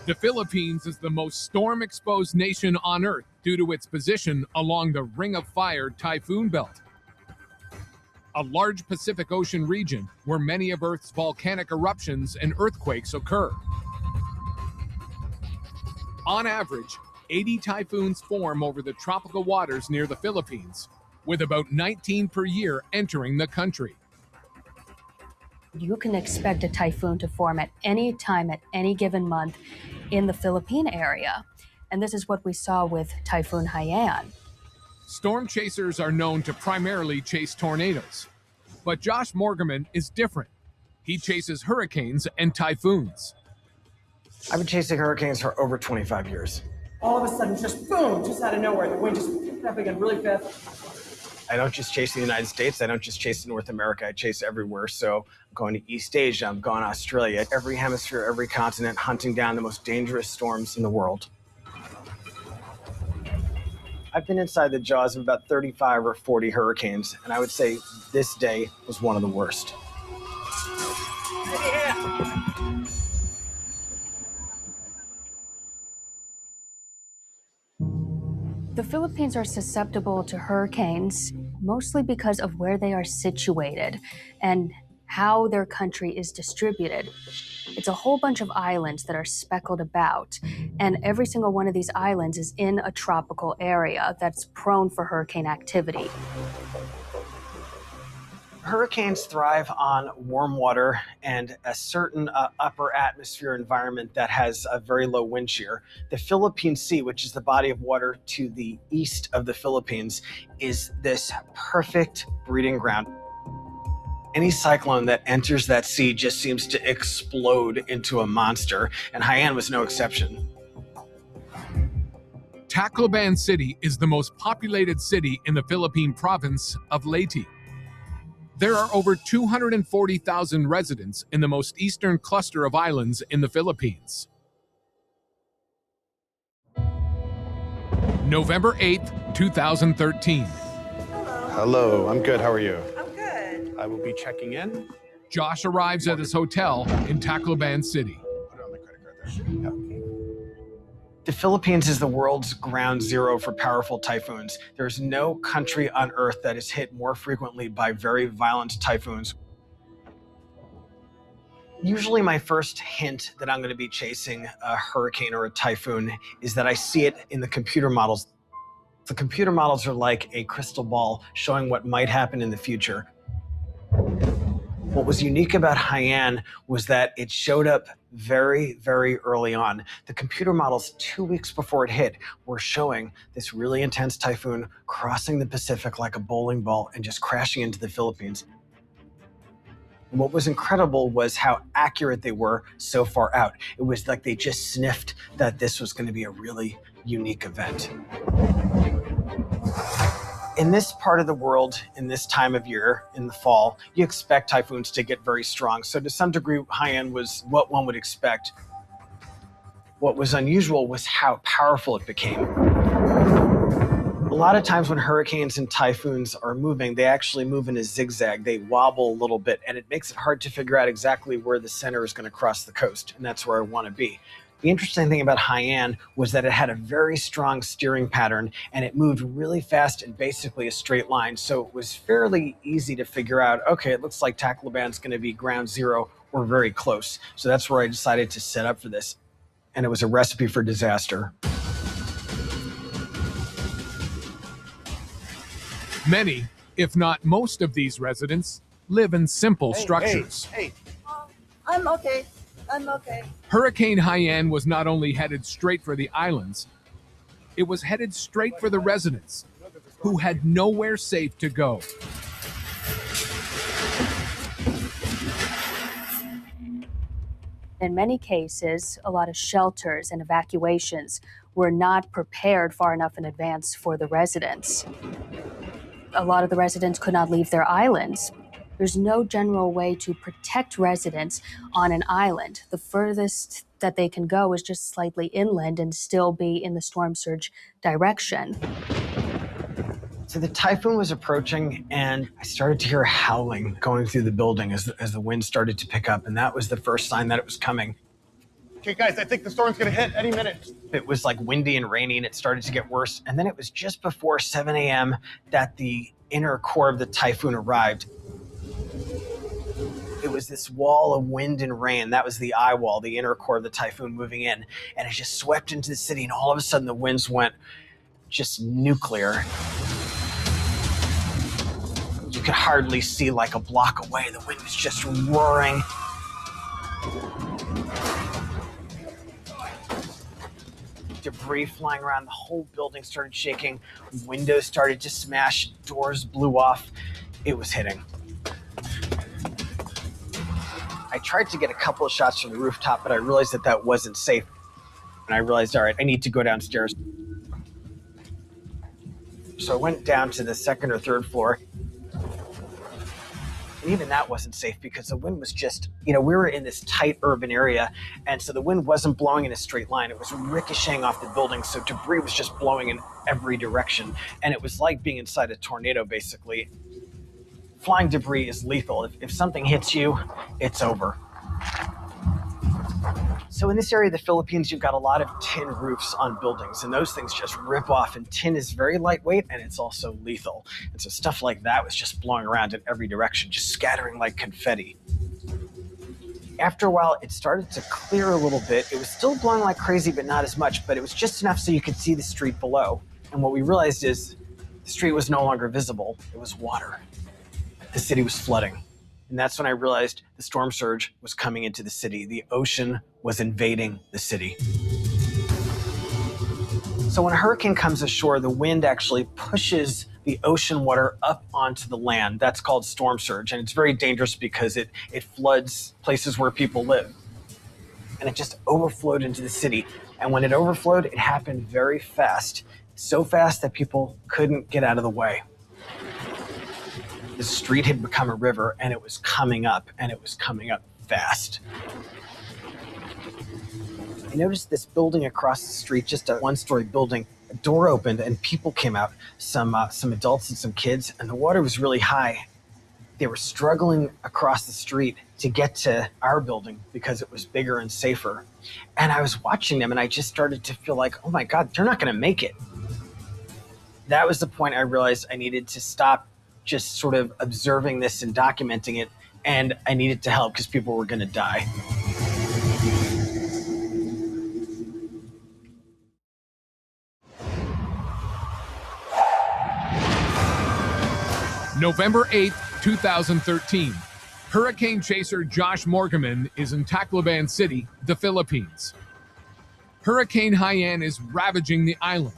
The Philippines is the most storm-exposed nation on Earth due to its position along the Ring of Fire typhoon belt, a large Pacific Ocean region where many of Earth's volcanic eruptions and earthquakes occur. On average, 80 typhoons form over the tropical waters near the Philippines, with about 19 per year entering the country. You can expect a typhoon to form at any time, at any given month in the Philippine area. And this is what we saw with Typhoon Haiyan. Storm chasers are known to primarily chase tornadoes, but Josh Morgerman is different. He chases hurricanes and typhoons. I've been chasing hurricanes for over 25 years. All of a sudden, just boom, just out of nowhere, the wind just picked up again really fast. I don't just chase the United States, I don't just chase North America, I chase everywhere. So I'm going to East Asia, I'm going to Australia, every hemisphere, every continent, hunting down the most dangerous storms in the world. I've been inside the jaws of about 35 or 40 hurricanes, and I would say this day was one of the worst. The Philippines are susceptible to hurricanes mostly because of where they are situated and how their country is distributed. It's a whole bunch of islands that are speckled about, and every single one of these islands is in a tropical area that's prone for hurricane activity. Hurricanes thrive on warm water and a certain upper atmosphere environment that has a very low wind shear. The Philippine Sea, which is the body of water to the east of the Philippines, is this perfect breeding ground. Any cyclone that enters that sea just seems to explode into a monster, and Haiyan was no exception. Tacloban City is the most populated city in the Philippine province of Leyte. There are over 240,000 residents in the most eastern cluster of islands in the Philippines. November 8th, 2013. Hello, I'm good. How are you? I'm good. I will be checking in. Josh arrives at his hotel in Tacloban City. Put it on the credit card there. Yeah. The Philippines is the world's ground zero for powerful typhoons. There's no country on Earth that is hit more frequently by very violent typhoons. Usually my first hint that I'm going to be chasing a hurricane or a typhoon is that I see it in the computer models. The computer models are like a crystal ball showing what might happen in the future. What was unique about Haiyan was that it showed up very, very early on. The computer models 2 weeks before it hit were showing this really intense typhoon crossing the Pacific like a bowling ball and just crashing into the Philippines. And what was incredible was how accurate they were so far out. It was like they just sniffed that this was going to be a really unique event. In this part of the world, in this time of year, in the fall, you expect typhoons to get very strong. So to some degree, Haiyan was what one would expect. What was unusual was how powerful it became. A lot of times when hurricanes and typhoons are moving, they actually move in a zigzag. They wobble a little bit, and it makes it hard to figure out exactly where the center is going to cross the coast, and that's where I want to be. The interesting thing about Haiyan was that it had a very strong steering pattern and it moved really fast in basically a straight line. So it was fairly easy to figure out, okay, it looks like Tacloban's going to be ground zero or very close. So that's where I decided to set up for this. And it was a recipe for disaster. Many, if not most of these residents, live in simple structures. Hey. I'm okay. I'm okay. Hurricane Haiyan was not only headed straight for the islands, it was headed straight for the residents, who had nowhere safe to go. In many cases, a lot of shelters and evacuations were not prepared far enough in advance for the residents. A lot of the residents could not leave their islands. There's no general way to protect residents on an island. The furthest that they can go is just slightly inland and still be in the storm surge direction. So the typhoon was approaching and I started to hear howling going through the building as the wind started to pick up, and that was the first sign that it was coming. Okay, guys, I think the storm's gonna hit any minute. It was like windy and rainy, and it started to get worse. And then it was just before 7 a.m. that the inner core of the typhoon arrived. It was this wall of wind and rain. That was the eye wall, the inner core of the typhoon moving in. And it just swept into the city, and all of a sudden the winds went just nuclear. You could hardly see like a block away. The wind was just roaring. Debris flying around. The whole building started shaking. Windows started to smash. Doors blew off. It was hitting. I tried to get a couple of shots from the rooftop, but I realized that that wasn't safe. And I realized, all right, I need to go downstairs. So I went down to the second or third floor. And even that wasn't safe because the wind was just, we were in this tight urban area. And so the wind wasn't blowing in a straight line. It was ricocheting off the building. So debris was just blowing in every direction. And it was like being inside a tornado, basically. Flying debris is lethal. If something hits you, it's over. So in this area of the Philippines, you've got a lot of tin roofs on buildings, and those things just rip off. And tin is very lightweight, and it's also lethal. And so stuff like that was just blowing around in every direction, just scattering like confetti. After a while, it started to clear a little bit. It was still blowing like crazy, but not as much, but it was just enough so you could see the street below. And what we realized is the street was no longer visible. It was water. The city was flooding. And that's when I realized the storm surge was coming into the city. The ocean was invading the city. So when a hurricane comes ashore, the wind actually pushes the ocean water up onto the land. That's called storm surge. And it's very dangerous because it floods places where people live. And it just overflowed into the city. And when it overflowed, it happened very fast. So fast that people couldn't get out of the way. The street had become a river, and it was coming up, and it was coming up fast. I noticed this building across the street, just a one-story building. A door opened, and people came out, some adults and some kids, and the water was really high. They were struggling across the street to get to our building because it was bigger and safer. And I was watching them, and I just started to feel like, oh my God, they're not going to make it. That was the point I realized I needed to stop just sort of observing this and documenting it, and I needed to help because people were going to die. November 8th, 2013. Hurricane chaser Josh Morgaman is in Tacloban City, the Philippines. Hurricane Haiyan is ravaging the island.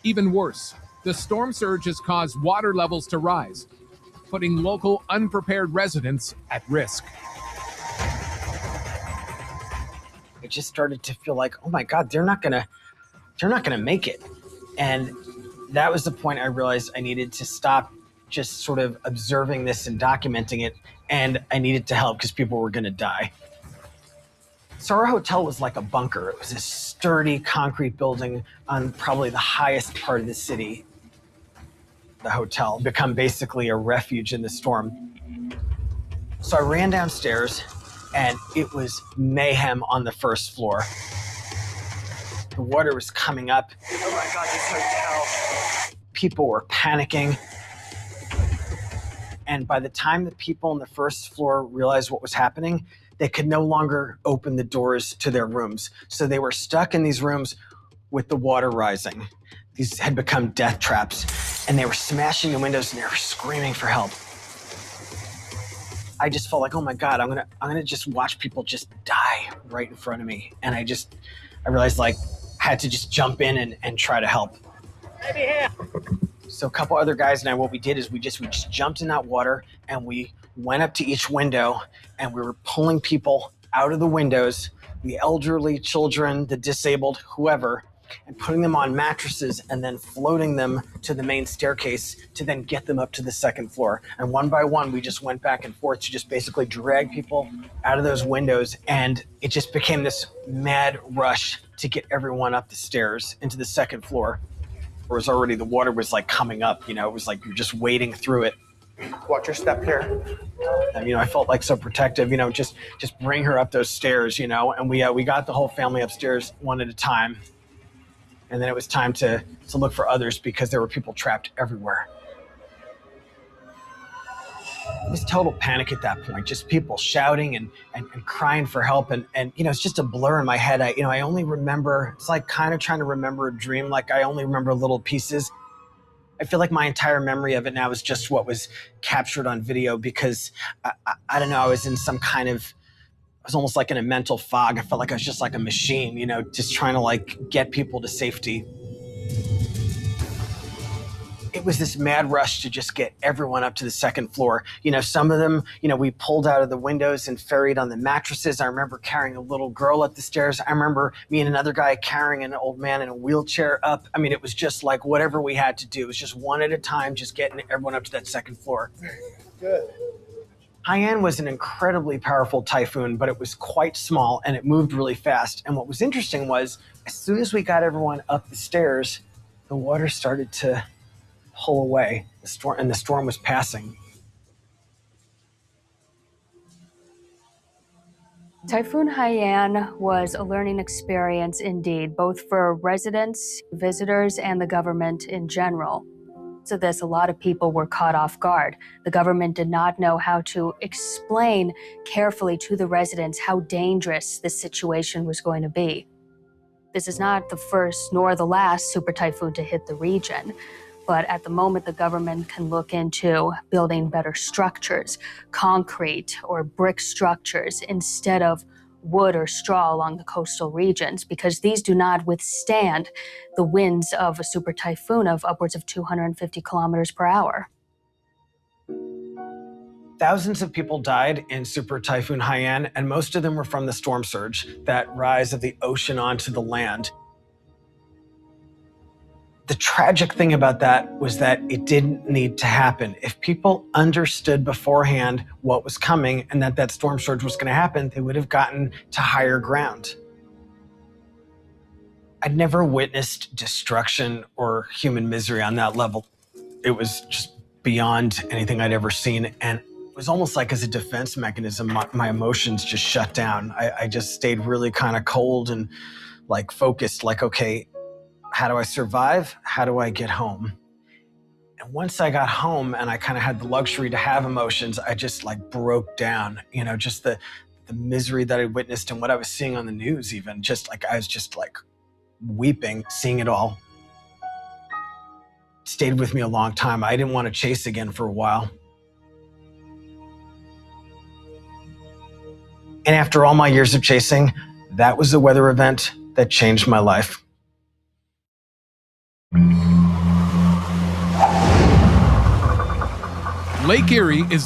Even worse, the storm surge has caused water levels to rise, putting local unprepared residents at risk. I just started to feel like, oh my God, they're not gonna make it. And that was the point I realized I needed to stop just sort of observing this and documenting it, and I needed to help because people were gonna die. So our hotel was like a bunker. It was a sturdy concrete building on probably the highest part of the city. The hotel become basically a refuge in the storm. So I ran downstairs, and it was mayhem on the first floor. The water was coming up. Oh my God, this hotel. People were panicking. And by the time the people on the first floor realized what was happening, they could no longer open the doors to their rooms. So they were stuck in these rooms with the water rising. These had become death traps. And they were smashing the windows, and they were screaming for help. I just felt like, oh my God, I'm gonna just watch people just die right in front of me. And I realized like I had to just jump in and try to help. So a couple other guys and I, what we did is we just jumped in that water, and we went up to each window, and we were pulling people out of the windows, the elderly, children, the disabled, whoever, and putting them on mattresses and then floating them to the main staircase to then get them up to the second floor. And one by one, we just went back and forth to just basically drag people out of those windows. And it just became this mad rush to get everyone up the stairs into the second floor. It was already, the water was like coming up, it was like you're just wading through it. Watch your step here. them. I felt like so protective, just bring her up those stairs, and we got the whole family upstairs one at a time. And then it was time to look for others because there were people trapped everywhere. It was total panic at that point, just people shouting and crying for help. And it's just a blur in my head. I only remember, it's like kind of trying to remember a dream. Like I only remember little pieces. I feel like my entire memory of it now is just what was captured on video because I don't know, I was in some kind of, I was almost like in a mental fog. I felt like I was just like a machine, just trying to like get people to safety. It was this mad rush to just get everyone up to the second floor. Some of them, we pulled out of the windows and ferried on the mattresses. I remember carrying a little girl up the stairs. I remember me and another guy carrying an old man in a wheelchair up. I mean, it was just like whatever we had to do. It was just one at a time, just getting everyone up to that second floor. Good. Haiyan was an incredibly powerful typhoon, but it was quite small and it moved really fast. And what was interesting was, as soon as we got everyone up the stairs, the water started to pull away, the storm was passing. Typhoon Haiyan was a learning experience indeed, both for residents, visitors, and the government in general. So a lot of people were caught off guard. The government did not know how to explain carefully to the residents how dangerous this situation was going to be. This is not the first nor the last super typhoon to hit the region, but at the moment the government can look into building better structures, concrete or brick structures instead of wood or straw along the coastal regions, because these do not withstand the winds of a super typhoon of upwards of 250 kilometers per hour. Thousands of people died in Super Typhoon Haiyan, and most of them were from the storm surge, that rise of the ocean onto the land. The tragic thing about that was that it didn't need to happen. If people understood beforehand what was coming and that storm surge was going to happen, they would have gotten to higher ground. I'd never witnessed destruction or human misery on that level. It was just beyond anything I'd ever seen. And it was almost like as a defense mechanism, my emotions just shut down. I just stayed really kind of cold and like focused, like, okay, how do I survive? How do I get home? And once I got home and I kind of had the luxury to have emotions, I just like broke down, just the misery that I witnessed and what I was seeing on the news even, just like, I was just like weeping, seeing it all. It stayed with me a long time. I didn't want to chase again for a while. And after all my years of chasing, that was the weather event that changed my life. Lake Erie is